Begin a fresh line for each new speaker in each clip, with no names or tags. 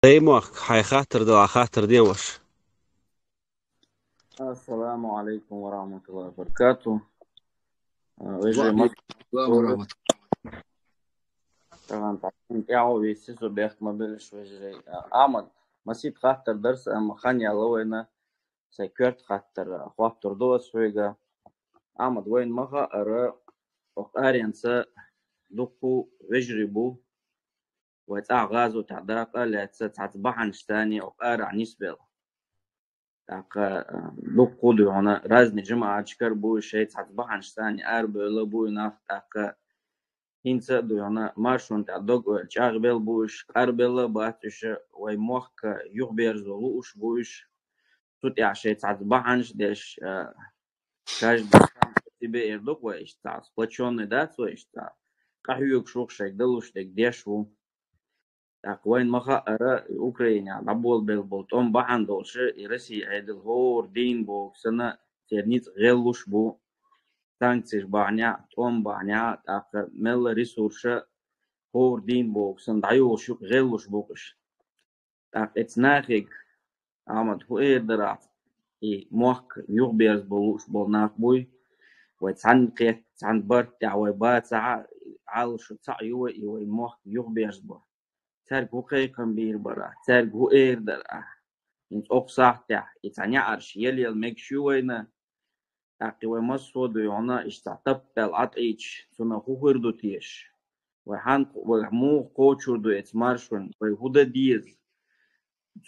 Taimak, hij gaat er door, gaat er die was.
السلام عليكم ورحمة الله وبركاته. وجه
وعليكم السلام
مصر
ورحمة
طبعا تعليم تعو بيسيسو بيخت ما بلش وجه أحمد مسيت خاطر درس أما خاني الله وين سكرت خاطر خاطر دوس ويجا أحمد وين مخا أرى أرينس دكو وجربو وتاع غازو تاع درقة لتصبحن شتاني أرى نسبة تاق دكو دو هنا رازني جماعة شكر بو شيء تصبحن شتاني أربع لبو ناخ تاق هینسا دویانا مارشون تا دوگ چاق بل بوش قربلا باتش وی موخ یوغ بیرزولو اش بوش توت عشان تعبانش دش کاش بسام تبي يردوك ويش تاع سبلاتشون دات ويش تاع قهيوك شوق شيك دلوش دك ديشو وين مخا أرى أوكرانيا نبول بالبولتون بحن دولش يرسي عيد الهور دين بو سنة تيرنيت غلوش بو سانكسيش بعنيا توم بعنيا تاق مل ريسورشة هور دين بوكسن دعيو شوك غلوش بوكش تاق اتناخيك عمد هو درات موخ يغبيرز بولوش بولناك بوي ويتسعن قيت تسعن برت تعوي بات ساعة عالشو تعيو يوي موخ يغبيرز بو تارك هو قيقن بير برا تارك هو درات انت أقصاح تاع يتعني عرش يلي المكشوينا تاقي ومسو ديونا اشتعتب بالعط ايش سنة هو هردو تيش وحن ومو قوتشور دو اتمارشون ويهودا ديز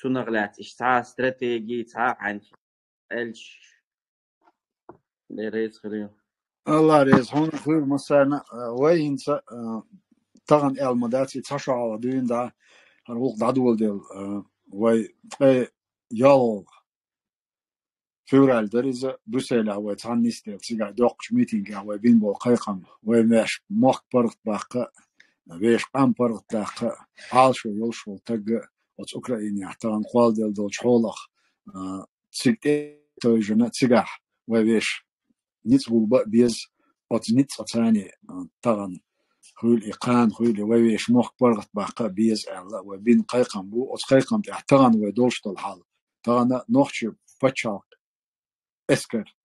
سنغلات اشتاع استراتيجي تاع عن الش لريس خريو
الله ريز هون خير مسانا وين طغن المداتي تشع على دين دا هنقول دعدول ديل وي يال فورال دريزة بروسيل وي تعنيس ديل سيجا دوقش ميتينج وي بين بو قيقم وي ماش موخ برغت باقا ويش قام برغت باقا عالشو يلشو تق وتس أوكرانيا طغن قوال ديل دول شحولخ تسيجتي توجنا تسيجاح ويش نيت بولبا بيز أت نيت أتاني طغن خيل إقان خيل ويش موخ برغت باقا بيز ألا وبين قيقم بو أت قيقم تحتغن ويدولش الحال طغن نوخش بتشاق اسكر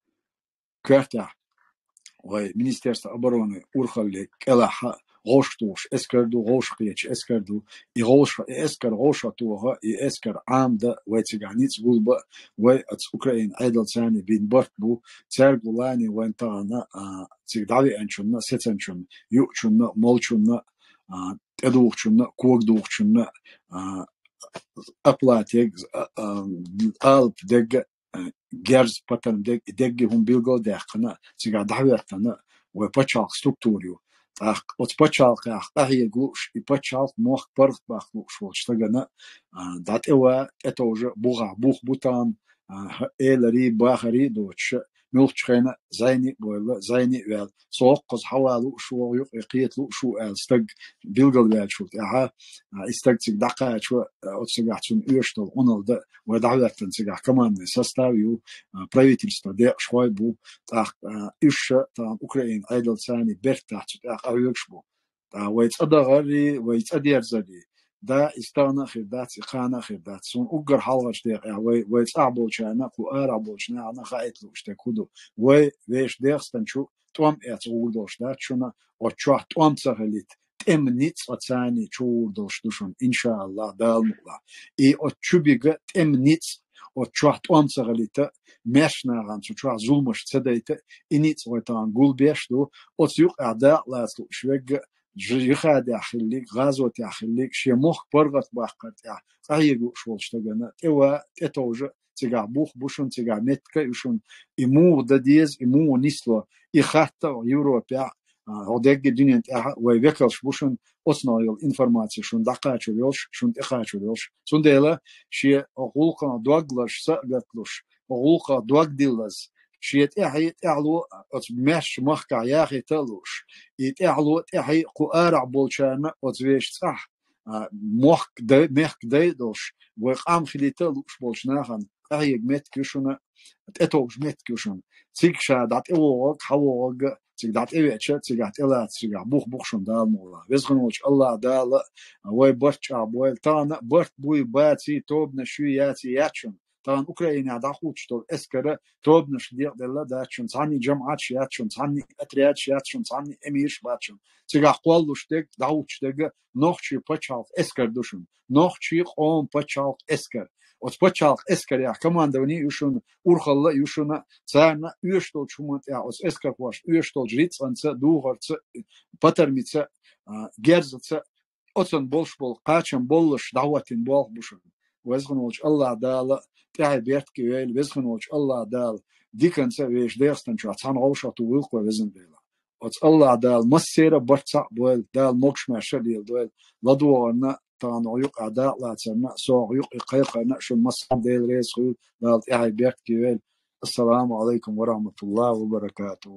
كرتا وي منيستيرство обороны урхали келаха غوشتوش اسكر دو غوش قيتش اسكر دو يغوش اسكر غوشة توها اسكر عام دا ويتسيغانيتس بولبا وي اتس اوكراين ايدل ثاني بين برتبو تسرقلاني وين تانا تسيغدالي انشونا سيتنشون يوكشونا مولشونا تدوخشونا كوغدوخشونا أبلاتيك ألب دق جرز باتن دق هم بيلقوا دقنا تيجا دعوتنا وبتشال ستركتوريو وتبتشال هي جوش يبتشال موخ برغ باخلوش واشتغلنا دات إوا إتوج بوغا بوخ بوتان إلري باخري دوتش ملتشخينا زيني ولا زيني ويل سوقز حوالو شو يقيتلو شو استق بيلقل ويل شو تاعها استق تيك دقا شو أتسقعتون يشتغل أنال ودعوتن تسقع كمان سستاويو правительство де швайбу так ища там Украин айдал сани бертах так авюкшбу та вайц адагари вайц адерзади دا استانا خدات خانا خدات سون اوغر حلغش ديق وي ويت اعبول شانا كو ارعبول شنا انا خايتلو اشتكودو وي ويش ديغستن شو توم اتولدوش دات شنا او تشوح توم سهليت ام نيتس اتساني تشولدوش دوشون ان شاء الله دالملا اي او تشوبيغ ام نيتس او تشوح توم سهليت مشنا غان تشوح زولمش تسدايت انيتس ويتان غول بيشدو او تيوق اعداء لاسلو شويغ جيخاد يخليك غازوت يخليك شي مخ برغت باقت يا قايغو شول شتغنا توا تتوج تيغا بوخ بوشون تيغا متكا يشون امور دديز امور نيسلو يخاتا يوروبيا هوديك الدنيا تاع ويفكلش بوشون اوسنايل انفورماتسي شون دقاچو يوش شون تخاچو يوش سونديلا شي غولقا دوغلاش سغاتلوش غولقا دوغديلز شيت احيت اعلو مش مخكع ياخي تلوش يتعلو تحي قارع بولشان وتويش صح مخك داي دوش وقام خلي تلوش بولشناخن أهيج مت كيشون اتوش مت كيشون تيكشا دات إيوغ حوغ تيك دات إيوتش تيك دات إلا تيك بوخ شون دال مولا ويزغنوش الله دال وي برتشا بويل تانا برت بوي باتي توبنا شو ياتي ياتشون طبعا أوكرانيا داخوش تول إسكرة توبنا شديق دلا داتشون تاني جماعات شياتشون تاني أتريات شياتشون تاني أميرش باتشون تيك قوالوش تيك داوش تيك نوخشي بتشالف إسكر دوشون نوخشي قوم بتشالف إسكر от почалх эскер я командование юшун урхалла юшуна царна юштол чумат я от эскер ваш юштол жрицанца дугарца патермица герзца отсон болшбол качан боллыш даватин бол бушун везгнолч алла дала тяй бертки вел везгнолч алла дал диканца веш дерстан чатан олшату вилко везендела от алла дал массера барца бол дал мокшма шадил дол ладуарна طبعا عيوق أعداء لا تسمع سوء عيوق إقايقة نقش المصحف ديل ريس خيول دالت إحي بيحكي السلام عليكم ورحمة الله وبركاته.